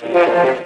There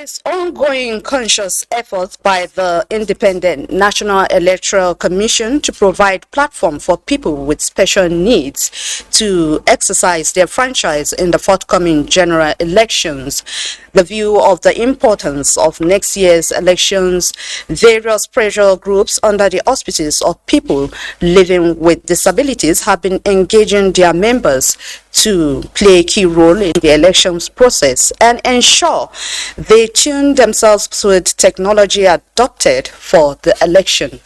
is ongoing conscious effort by the Independent National Electoral Commission to provide platform for people with special needs to exercise their franchise in the forthcoming general elections. The view of the importance of next year's elections, various pressure groups under the auspices of people living with disabilities have been engaging their members to play a key role in the elections process and ensure they tune themselves with technology adopted for the election.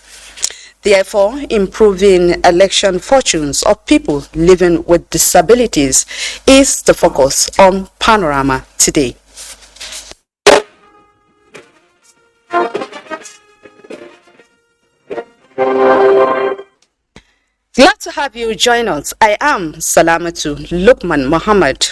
Therefore, improving election fortunes of people living with disabilities is the focus on Panorama today. Glad to have you join us. I am Salamatu Lukman Muhammad.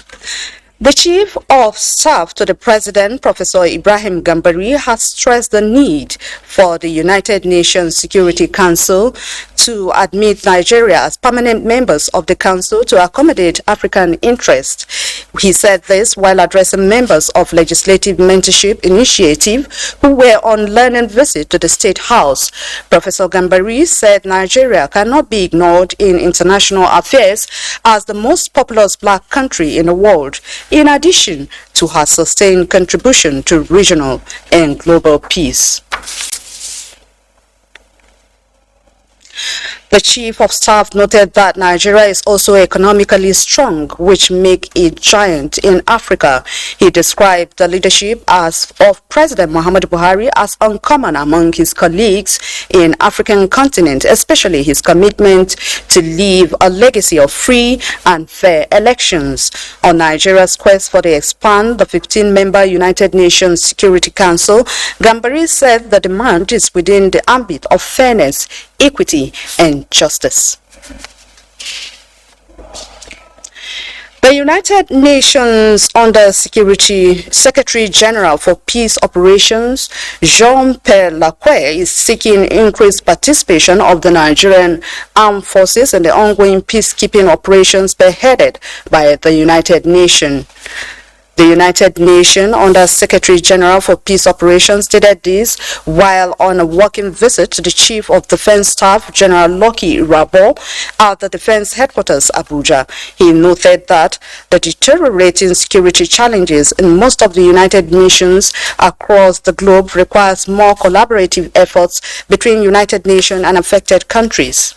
The Chief of Staff to the President, Professor Ibrahim Gambari, has stressed the need for the United Nations Security Council to admit Nigeria as permanent members of the Council to accommodate African interests. He said this while addressing members of Legislative Mentorship Initiative who were on learning visit to the State House. Professor Gambari said Nigeria cannot be ignored in international affairs as the most populous black country in the world, in addition to her sustained contribution to regional and global peace. The Chief of Staff noted that Nigeria is also economically strong, which make it giant in Africa. He described the leadership of President Muhammadu Buhari as uncommon among his colleagues in African continent, especially his commitment to leave a legacy of free and fair elections. On Nigeria's quest for the expand the 15-member United Nations Security Council, Gambari said the demand is within the ambit of fairness, equity, and justice. The United Nations Under-Security Secretary General for Peace Operations, Jean-Pierre Lacroix, is seeking increased participation of the Nigerian armed forces in the ongoing peacekeeping operations spearheaded by the United Nations. The United Nations Under-Secretary General for Peace Operations stated this while on a working visit to the Chief of Defense Staff, General Lucky Rabo, at the Defense Headquarters, Abuja. He noted that the deteriorating security challenges in most of the United Nations across the globe requires more collaborative efforts between United Nations and affected countries.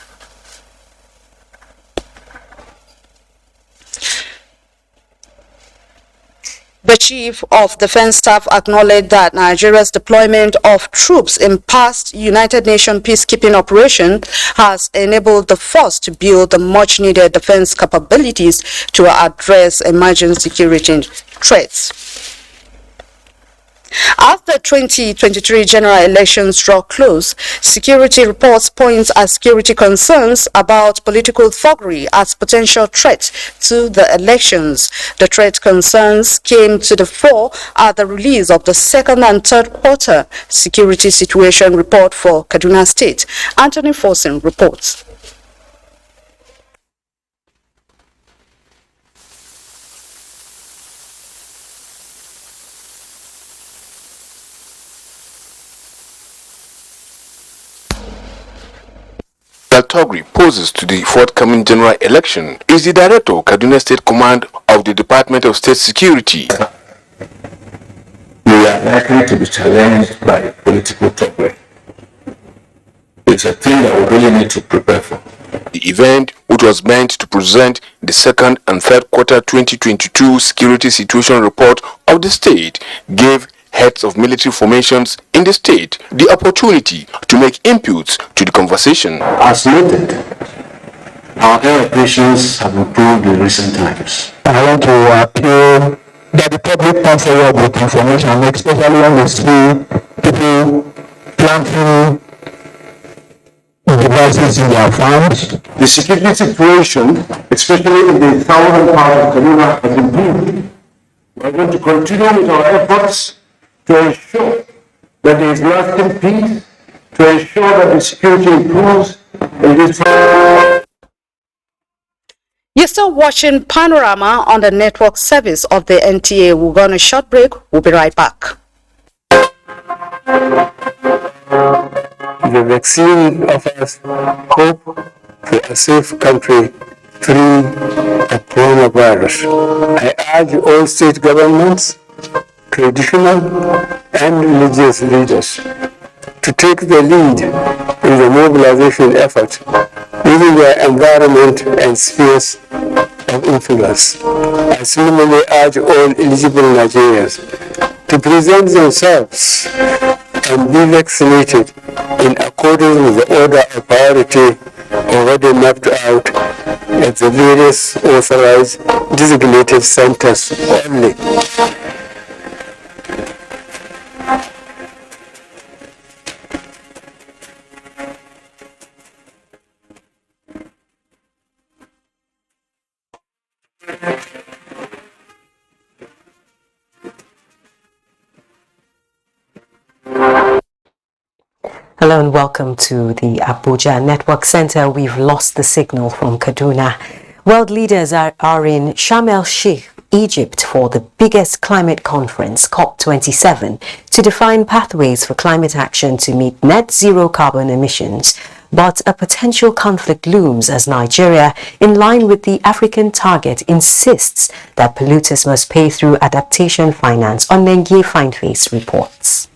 The Chief of Defense Staff acknowledged that Nigeria's deployment of troops in past United Nations peacekeeping operations has enabled the force to build the much-needed defense capabilities to address emerging security threats. As the 2023 general elections draw close, security reports point at security concerns about political thuggery as potential threat to the elections. The threat concerns came to the fore at the release of the second and third quarter security situation report for Kaduna State. Anthony Forsen reports. Togri poses to the forthcoming general election is the Director of Kaduna State Command of the Department of State Security. We are likely to be challenged by political thuggery. It's a thing that we really need to prepare for. The event, which was meant to present the second and third quarter 2022 security situation report of the state, gave heads of military formations in the state the opportunity to make inputs to the conversation. As noted, our air operations have improved in recent times. I want to appeal that the public comes forward with information, especially when they see people planting devices in their farms. The security situation, especially in the southern part of Kaduna, has improved. We are going to continue with our efforts to ensure that there is lasting peace to ensure that the security improves in this. You're still watching Panorama on the network service of the NTA. We're going to short break. We'll be right back. The vaccine offers hope for a safe country free of coronavirus. I urge all state governments, traditional and religious leaders to take the lead in the mobilization effort within their environment and spheres of influence. I similarly urge all eligible Nigerians to present themselves and be vaccinated in accordance with the order of priority already mapped out at the various authorized designated centers only. Hello and welcome to the Abuja Network Center. We've lost the signal from Kaduna. World leaders are in Sharm el-Sheikh, Egypt, for the biggest climate conference, COP27, to define pathways for climate action to meet net zero carbon emissions. But a potential conflict looms as Nigeria, in line with the African target, insists that polluters must pay through adaptation finance. Onengie Findface reports.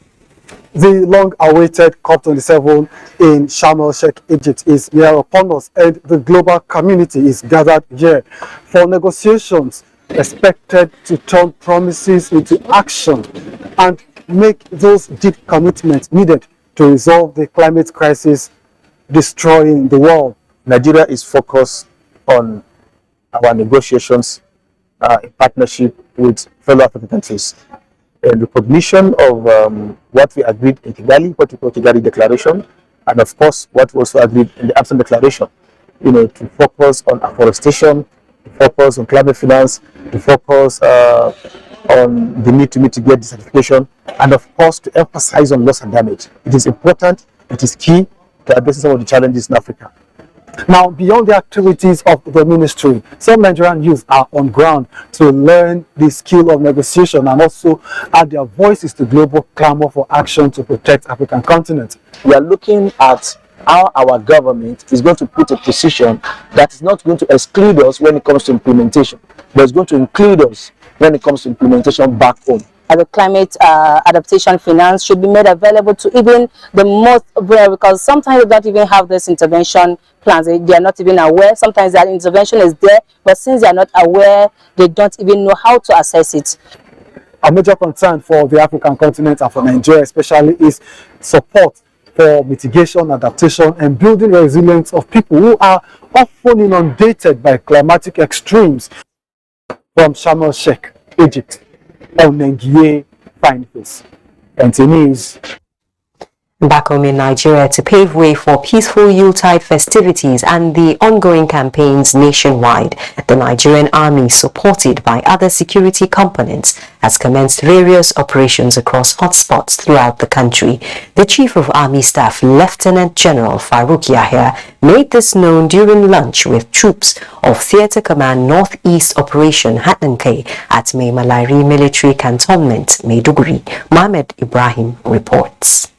The long-awaited COP27 in Sharm el-Sheikh, Egypt is near upon us, and the global community is gathered here for negotiations expected to turn promises into action and make those deep commitments needed to resolve the climate crisis destroying the world. Nigeria is focused on our negotiations in partnership with fellow African countries. In recognition of what we agreed in Kigali, what we call Kigali Declaration, and of course what we also agreed in the Amsterdam Declaration, to focus on afforestation, to focus on climate finance, to focus on the need to mitigate desertification, and of course to emphasize on loss and damage. It is important, it is key to addressing some of the challenges in Africa. Now, beyond the activities of the ministry, some Nigerian youth are on ground to learn the skill of negotiation and also add their voices to global clamor for action to protect the African continent. We are looking at how our government is going to put a position that is not going to exclude us when it comes to implementation, but is going to include us when it comes to implementation back home. The climate adaptation finance should be made available to even the most vulnerable, because sometimes they don't even have this intervention plans. They are not even aware. Sometimes that intervention is there, but since they are not aware, they don't even know how to assess it. A major concern for the African continent and for Nigeria especially is support for mitigation, adaptation, and building resilience of people who are often inundated by climatic extremes. From Sharm el-Sheikh, Egypt, Onengie Findface, Cantonese. Back home in Nigeria, to pave way for peaceful Yuletide festivities and the ongoing campaigns nationwide, the Nigerian Army, supported by other security components, has commenced various operations across hotspots throughout the country. The Chief of Army Staff, Lieutenant General Farouk Yahya, made this known during lunch with troops of Theatre Command Northeast Operation Hatnankei at Maimalari Military Cantonment, Maiduguri. Mohammed Ibrahim reports.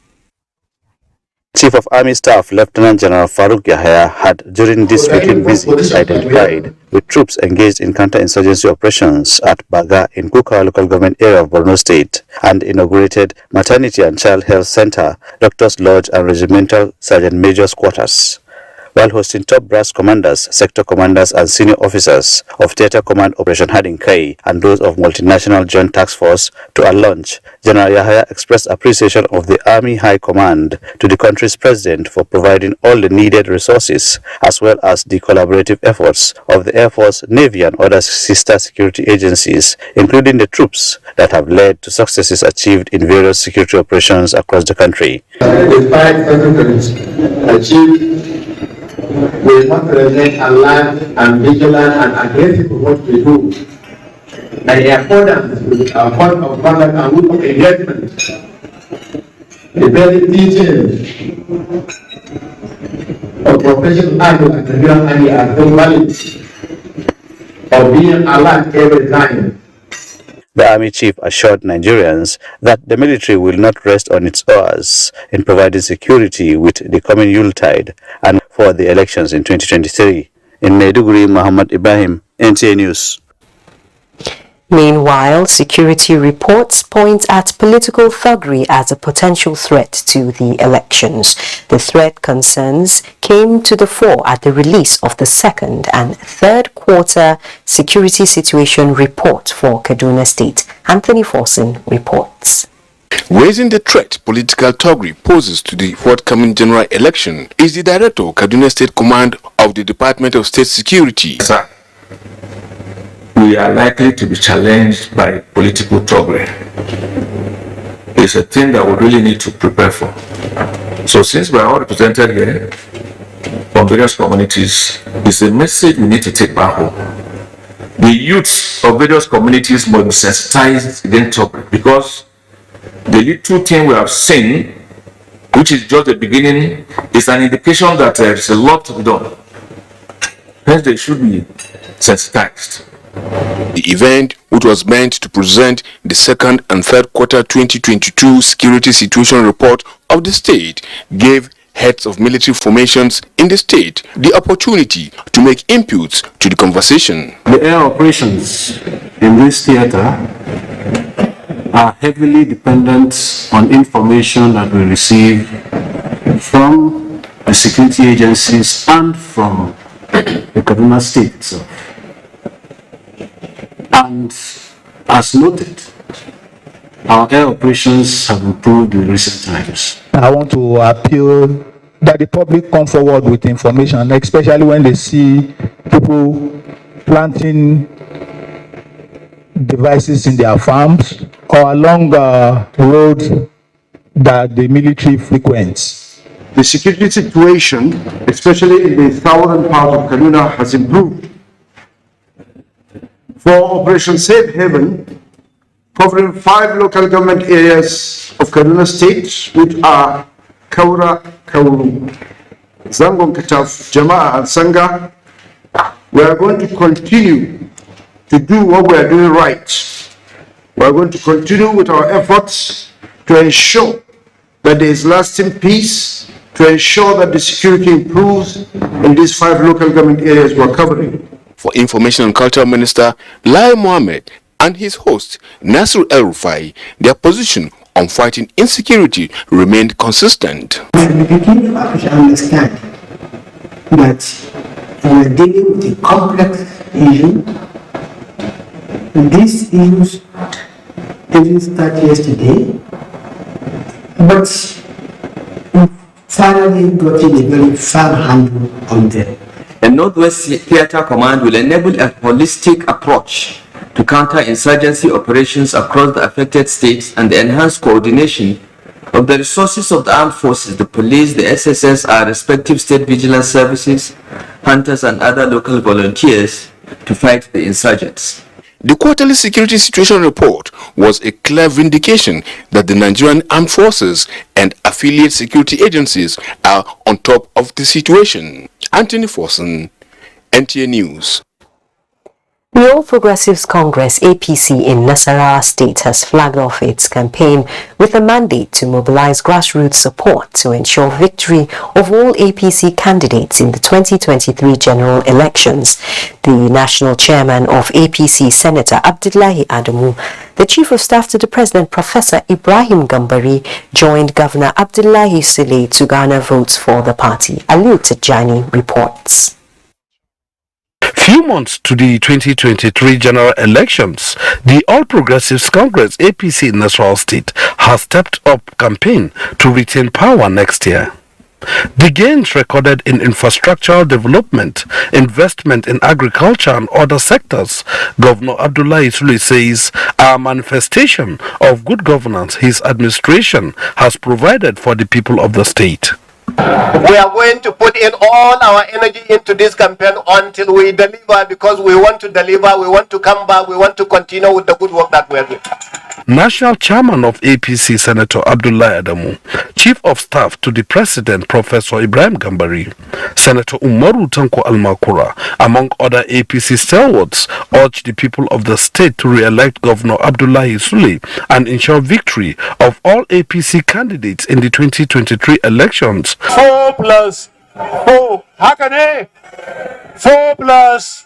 Chief of Army Staff Lieutenant General Farouk Yahya had, during this weekend visit, identified with troops engaged in counter-insurgency operations at Baga in Kuka local government area of Borno State and inaugurated Maternity and Child Health Center, Doctors Lodge and Regimental Sergeant Major's quarters. While hosting top brass commanders, sector commanders and senior officers of Theatre Command Operation Hatnankei and those of Multinational Joint Task Force to a lunch, General Yahya expressed appreciation of the Army High Command to the country's president for providing all the needed resources, as well as the collaborative efforts of the Air Force, Navy and other sister security agencies, including the troops that have led to successes achieved in various security operations across the country. The fight achieved, we must remain alert and vigilant and aggressive in what we do, and in accordance with our code of conduct and rule of engagement. a very detailed of professional army and Nigerian army are very valid of being alert every time. The army chief assured Nigerians that the military will not rest on its oars in providing security with the coming Yuletide and for the elections in 2023. In Maiduguri, Muhammad Ibrahim, NTA News. Meanwhile, security reports point at political thuggery as a potential threat to the elections. The threat concerns came to the fore at the release of the second and third quarter security situation report for Kaduna State. Anthony Forson reports. Raising the threat political thuggery poses to the forthcoming general election is the Director of Kaduna State Command of the Department of State Security. Sir, we are likely to be challenged by political thuggery. It's a thing that we really need to prepare for. So since we are all represented here from various communities, it's a message we need to take back home. The youths of various communities must be sensitized against thuggery, because the little thing we have seen, which is just the beginning, is an indication that there is a lot to be done. Hence, they should be sensitized. The event, which was meant to present the second and third quarter 2022 security situation report of the state, gave heads of military formations in the state the opportunity to make inputs to the conversation. The air operations in this theater are heavily dependent on information that we receive from the security agencies and from the Kaduna State itself. And as noted, our air operations have improved in recent times. I want to appeal that the public come forward with information, especially when they see people planting devices in their farms or along the road that the military frequents. The security situation, especially in the southern part of Kaduna, has improved. For Operation Safe Haven, covering 5 local government areas of Kaduna State, which are Kaura, Kauru, Zangon Kataf, Jama'a, and Sanga, we are going to continue to do what we are doing right. We are going to continue with our efforts to ensure that there is lasting peace, to ensure that the security improves in these 5 local government areas we are covering. For Information and Culture Minister Lai Mohammed and his host Nasir El-Rufai, their position on fighting insecurity remained consistent. We begin to understand that we are dealing with a complex issue. These issues didn't start yesterday, but we finally got a very firm handle on them. The Northwest Theatre Command will enable a holistic approach to counter-insurgency operations across the affected states and the enhanced coordination of the resources of the armed forces, the police, the SSS, our respective state vigilance services, hunters and other local volunteers to fight the insurgents. The quarterly security situation report was a clear vindication that the Nigerian armed forces and affiliate security agencies are on top of the situation. Anthony Forson, NTA News. The All Progressives Congress APC in Nasarawa State has flagged off its campaign with a mandate to mobilize grassroots support to ensure victory of all APC candidates in the 2023 general elections. The national chairman of APC, Senator Abdullahi Adamu, the Chief of Staff to the President, Professor Ibrahim Gambari, joined Governor Abdullahi Sule to garner votes for the party. Aliu Tijani reports. Few months to the 2023 general elections, the All Progressives Congress APC in Nasarawa State has stepped up campaign to retain power next year. The gains recorded in infrastructural development, investment in agriculture and other sectors, Governor Abdullahi Sule says, are a manifestation of good governance his administration has provided for the people of the state. We are going to put in all our energy into this campaign until we deliver, because we want to deliver, we want to come back, we want to continue with the good work that we are doing. National Chairman of APC Senator Abdullahi Adamu, Chief of Staff to the President Professor Ibrahim Gambari, Senator Umaru Tanko Almakura, among other APC stalwarts, urged the people of the state to re-elect Governor Abdullahi Sule and ensure victory of all APC candidates in the 2023 elections. 4 plus 4. How can I? 4 plus.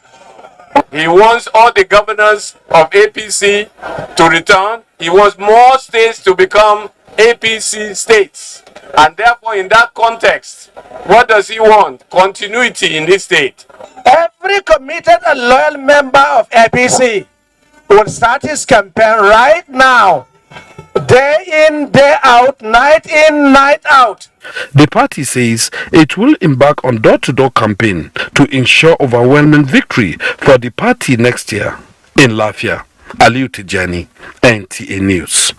He wants all the governors of APC to return. He wants more states to become APC states. And therefore, in that context, what does he want? Continuity in this state. Every committed and loyal member of APC will start his campaign right now. Day in, day out, night in, night out. The party says it will embark on door-to-door campaign to ensure overwhelming victory for the party next year. In Lafia, Aliu Tijani, NTA News.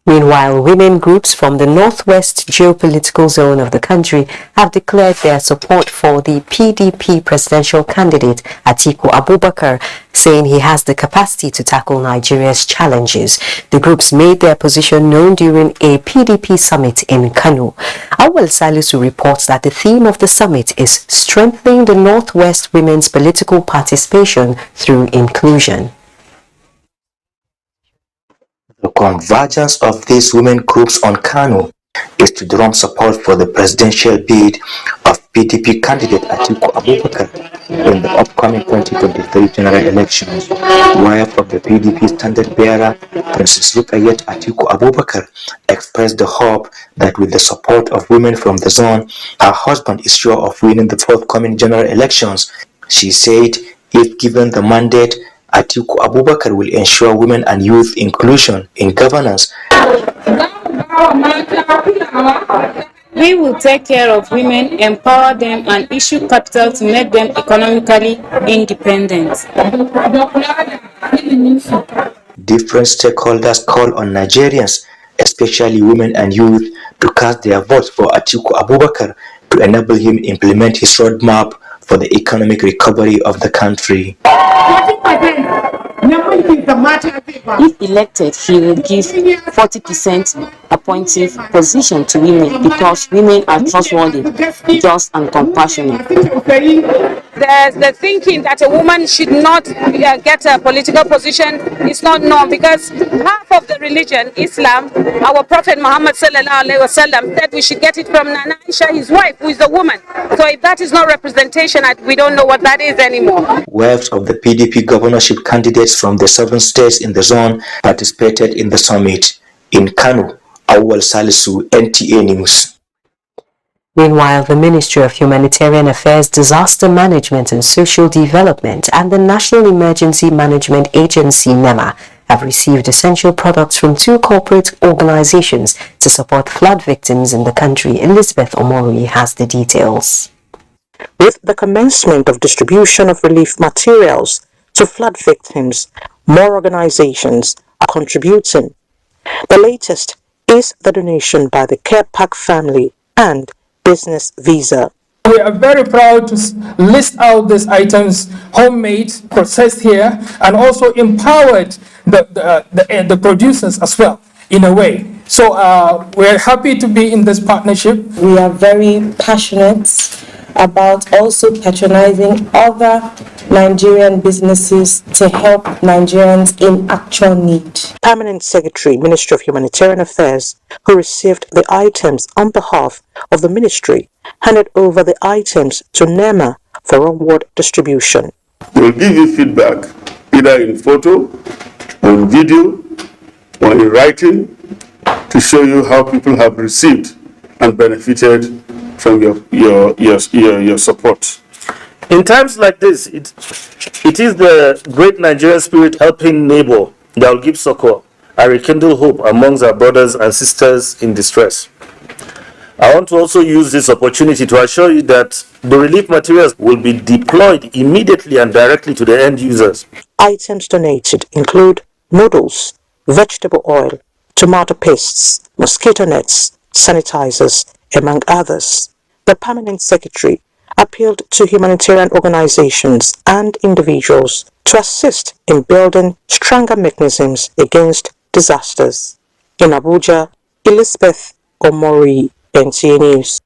Meanwhile, women groups from the northwest geopolitical zone of the country have declared their support for the PDP presidential candidate Atiku Abubakar, saying he has the capacity to tackle Nigeria's challenges. The groups made their position known during a PDP summit in Kano. Awal Salisu reports that the theme of the summit is strengthening the northwest women's political participation through inclusion. The convergence of these women groups on Kano is to drum support for the presidential bid of PDP candidate Atiku Abubakar in the upcoming 2023 general elections. Wife of the PDP standard bearer, Princess Rukayat Atiku Abubakar, expressed the hope that with the support of women from the zone, her husband is sure of winning the forthcoming general elections. She said, if given the mandate, Atiku Abubakar will ensure women and youth inclusion in governance. We will take care of women, empower them, and issue capital to make them economically independent. Different stakeholders call on Nigerians, especially women and youth, to cast their votes for Atiku Abubakar to enable him implement his roadmap for the economic recovery of the country. If elected, he will give 40% appointive position to women because women are trustworthy, just and compassionate. There's the thinking that a woman should not get a political position is not known because half of the religion, Islam, our Prophet Muhammad sallallahu alaihi wasallam said we should get it from Nana Aisha, his wife, who is a woman. So if that is not representation, we don't know what that is anymore. Wives of the PDP governorship candidates from the 7 states in the zone participated in the summit. In Kano, Awal Salisu, NTA News. Meanwhile, the Ministry of Humanitarian Affairs, Disaster Management and Social Development and the National Emergency Management Agency, NEMA, have received essential products from 2 corporate organizations to support flood victims in the country. Elizabeth Omori has the details. With the commencement of distribution of relief materials to flood victims, more organizations are contributing. The latest is the donation by the Care Pack family and Business Visa. We are very proud to list out these items, homemade, processed here, and also empowered the producers as well, in a way. So we're happy to be in this partnership. We are very passionate about also patronizing other Nigerian businesses to help Nigerians in actual need. Permanent Secretary, Ministry of Humanitarian Affairs, who received the items on behalf of the ministry, handed over the items to NEMA for onward distribution. We'll give you feedback, either in photo, or in video, or in writing, to show you how people have received and benefited from your support. In times like this, it is the great Nigerian spirit helping neighbor that will give succor and rekindle hope amongst our brothers and sisters in distress. I want to also use this opportunity to assure you that the relief materials will be deployed immediately and directly to the end users. Items donated include noodles, vegetable oil, tomato pastes, mosquito nets, sanitizers, among others. The Permanent Secretary appealed to humanitarian organizations and individuals to assist in building stronger mechanisms against disasters. In Abuja, Elizabeth Omori, NTA News.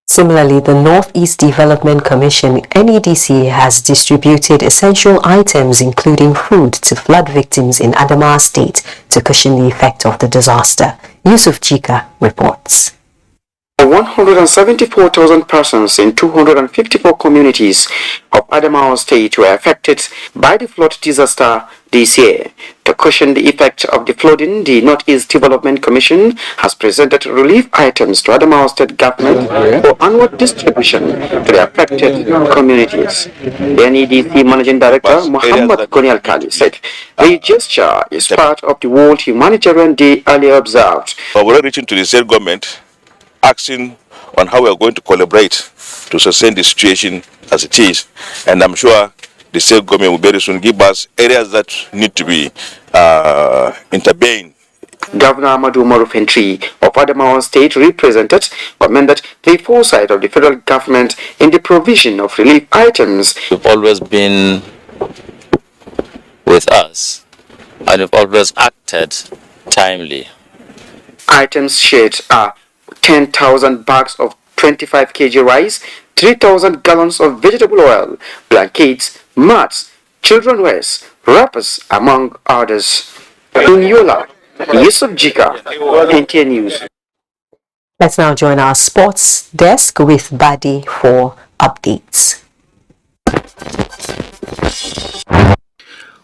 Similarly, the Northeast Development Commission, NEDC, has distributed essential items including food to flood victims in Adamawa State to cushion the effect of the disaster. Yusuf Chika reports. 174,000 persons in 254 communities of Adamawa State were affected by the flood disaster this year. To cushion the effect of the flooding, the Northeast Development Commission has presented relief items to Adamawa State government for annual distribution to the affected communities. The NEDC Managing Director Muhammad Goni Al-Kali said the gesture is part of the World Humanitarian Day earlier observed. We're already reaching to the state government, asking on how we are going to collaborate to sustain the situation as it is, and I'm sure the state government will very soon give us areas that need to be intervened. Governor Amadou Marufentri of Adamawa State represented commended the foresight of the federal government in the provision of relief items. You've always been with us and you've always acted timely. Items shared are 10,000 bags of 25 kg rice, 3,000 gallons of vegetable oil, blankets, mats, children's wears, wrappers, among others. In Yola, Yusuf Jika, NTA News. Let's now join our sports desk with Badi for updates.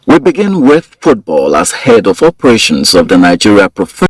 We begin with football as head of operations of the Nigeria Professional